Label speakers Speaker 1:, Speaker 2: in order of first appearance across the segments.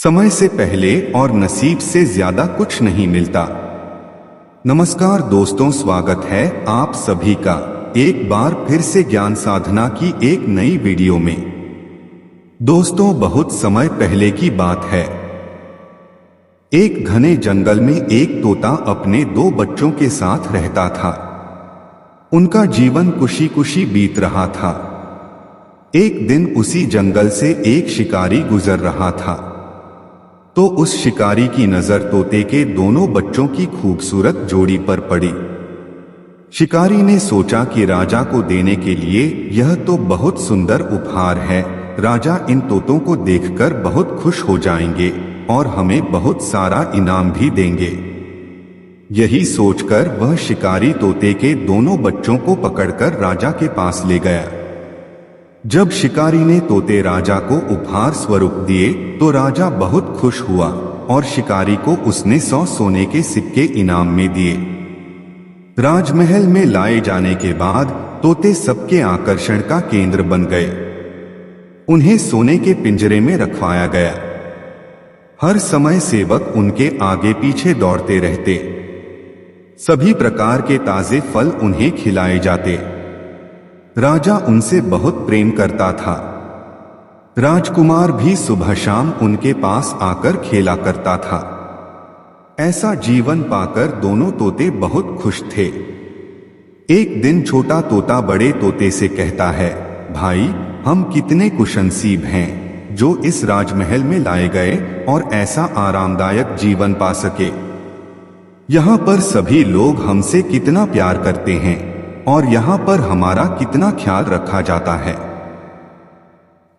Speaker 1: समय से पहले और नसीब से ज्यादा कुछ नहीं मिलता। नमस्कार दोस्तों, स्वागत है आप सभी का एक बार फिर से ज्ञान साधना की एक नई वीडियो में। दोस्तों, बहुत समय पहले की बात है। एक घने जंगल में एक तोता अपने 2 बच्चों के साथ रहता था। उनका जीवन खुशी खुशी बीत रहा था। एक दिन उसी जंगल से एक शिकारी गुजर रहा था, तो उस शिकारी की नजर तोते के दोनों बच्चों की खूबसूरत जोड़ी पर पड़ी। शिकारी ने सोचा कि राजा को देने के लिए यह तो बहुत सुंदर उपहार है, राजा इन तोतों को देखकर बहुत खुश हो जाएंगे और हमें बहुत सारा इनाम भी देंगे। यही सोचकर वह शिकारी तोते के दोनों बच्चों को पकड़कर राजा के पास ले गया। जब शिकारी ने तोते राजा को उपहार स्वरूप दिए तो राजा बहुत खुश हुआ और शिकारी को उसने 100 सोने के सिक्के इनाम में दिए। राजमहल में लाए जाने के बाद तोते सबके आकर्षण का केंद्र बन गए। उन्हें सोने के पिंजरे में रखवाया गया। हर समय सेवक उनके आगे पीछे दौड़ते रहते। सभी प्रकार के ताजे फल उन्हें खिलाए जाते। राजा उनसे बहुत प्रेम करता था। राजकुमार भी सुबह शाम उनके पास आकर खेला करता था। ऐसा जीवन पाकर दोनों तोते बहुत खुश थे। एक दिन छोटा तोता बड़े तोते से कहता है, भाई, हम कितने खुशनसीब हैं जो इस राजमहल में लाए गए और ऐसा आरामदायक जीवन पा सके। यहाँ पर सभी लोग हमसे कितना प्यार करते हैं और यहाँ पर हमारा कितना ख्याल रखा जाता है।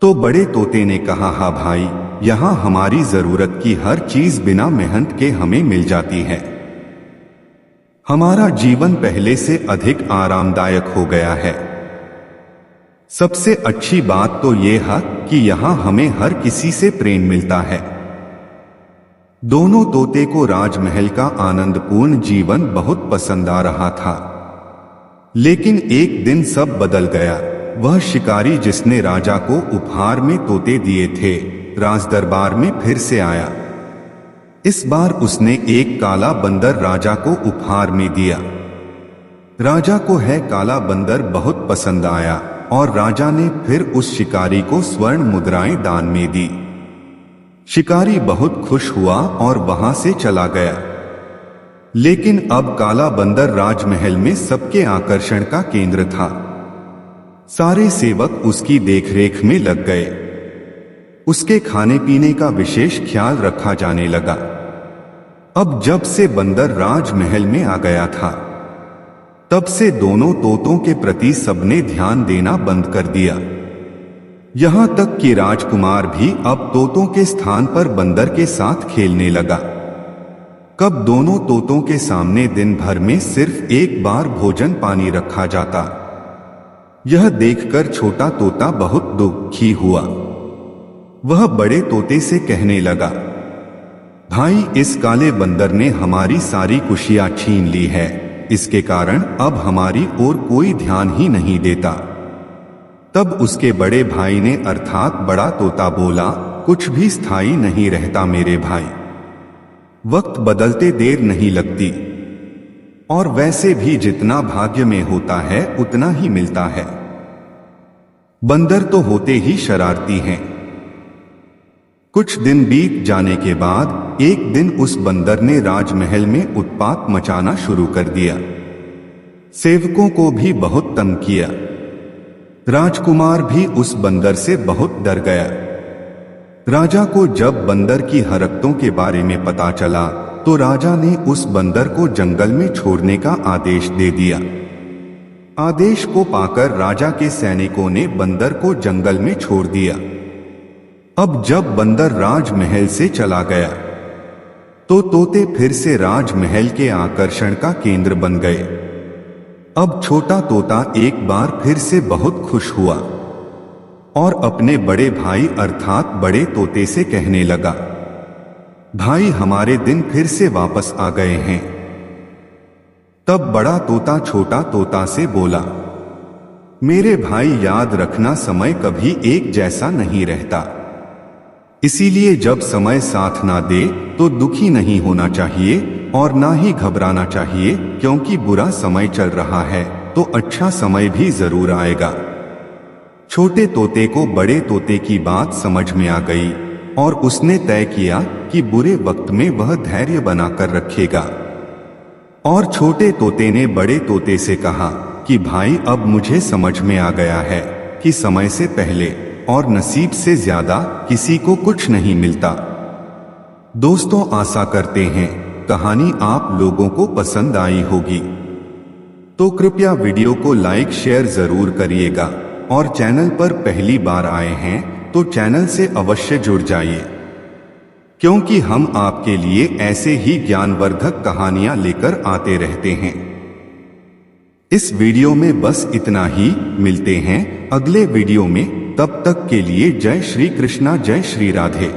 Speaker 1: तो बड़े तोते ने कहा, हाँ भाई, यहाँ हमारी जरूरत की हर चीज बिना मेहनत के हमें मिल जाती है। हमारा जीवन पहले से अधिक आरामदायक हो गया है। सबसे अच्छी बात तो यह है कि यहाँ हमें हर किसी से प्रेम मिलता है। दोनों तोते को राजमहल का आनंदपूर्ण जीवन बहुत पसंद आ रहा था। लेकिन एक दिन सब बदल गया। वह शिकारी जिसने राजा को उपहार में तोते दिए थे, राजदरबार में फिर से आया। इस बार उसने एक काला बंदर राजा को उपहार में दिया। राजा को है काला बंदर बहुत पसंद आया और राजा ने फिर उस शिकारी को स्वर्ण मुद्राएं दान में दी। शिकारी बहुत खुश हुआ और वहां से चला गया। लेकिन अब काला बंदर राजमहल में सबके आकर्षण का केंद्र था। सारे सेवक उसकी देखरेख में लग गए। उसके खाने पीने का विशेष ख्याल रखा जाने लगा। अब जब से बंदर राजमहल में आ गया था, तब से दोनों तोतों के प्रति सबने ध्यान देना बंद कर दिया। यहां तक कि राजकुमार भी अब तोतों के स्थान पर बंदर के साथ खेलने लगा। कब दोनों तोतों के सामने दिन भर में सिर्फ एक बार भोजन पानी रखा जाता। यह देखकर छोटा तोता बहुत दुखी हुआ। वह बड़े तोते से कहने लगा, भाई, इस काले बंदर ने हमारी सारी खुशियां छीन ली है। इसके कारण अब हमारी ओर कोई ध्यान ही नहीं देता। तब उसके बड़े भाई ने अर्थात बड़ा तोता बोला, कुछ भी स्थायी नहीं रहता मेरे भाई। वक्त बदलते देर नहीं लगती, और वैसे भी जितना भाग्य में होता है उतना ही मिलता है। बंदर तो होते ही शरारती हैं। कुछ दिन बीत जाने के बाद एक दिन उस बंदर ने राजमहल में उत्पात मचाना शुरू कर दिया। सेवकों को भी बहुत तंग किया। राजकुमार भी उस बंदर से बहुत डर गया। राजा को जब बंदर की हरकतों के बारे में पता चला तो राजा ने उस बंदर को जंगल में छोड़ने का आदेश दे दिया। आदेश को पाकर राजा के सैनिकों ने बंदर को जंगल में छोड़ दिया। अब जब बंदर राजमहल से चला गया तो तोते फिर से राजमहल के आकर्षण का केंद्र बन गए। अब छोटा तोता एक बार फिर से बहुत खुश हुआ और अपने बड़े भाई अर्थात बड़े तोते से कहने लगा, भाई, हमारे दिन फिर से वापस आ गए हैं। तब बड़ा तोता छोटा तोता से बोला, मेरे भाई, याद रखना, समय कभी एक जैसा नहीं रहता। इसीलिए जब समय साथ ना दे तो दुखी नहीं होना चाहिए और ना ही घबराना चाहिए, क्योंकि बुरा समय चल रहा है तो अच्छा समय भी जरूर आएगा। छोटे तोते को बड़े तोते की बात समझ में आ गई और उसने तय किया कि बुरे वक्त में वह धैर्य बनाकर रखेगा। और छोटे तोते ने बड़े तोते से कहा कि भाई, अब मुझे समझ में आ गया है कि समय से पहले और नसीब से ज्यादा किसी को कुछ नहीं मिलता। दोस्तों, आशा करते हैं कहानी आप लोगों को पसंद आई होगी, तो कृपया वीडियो को लाइक शेयर जरूर करिएगा और चैनल पर पहली बार आए हैं तो चैनल से अवश्य जुड़ जाइए, क्योंकि हम आपके लिए ऐसे ही ज्ञानवर्धक कहानियां लेकर आते रहते हैं। इस वीडियो में बस इतना ही। मिलते हैं अगले वीडियो में, तब तक के लिए जय श्री कृष्णा, जय श्री राधे।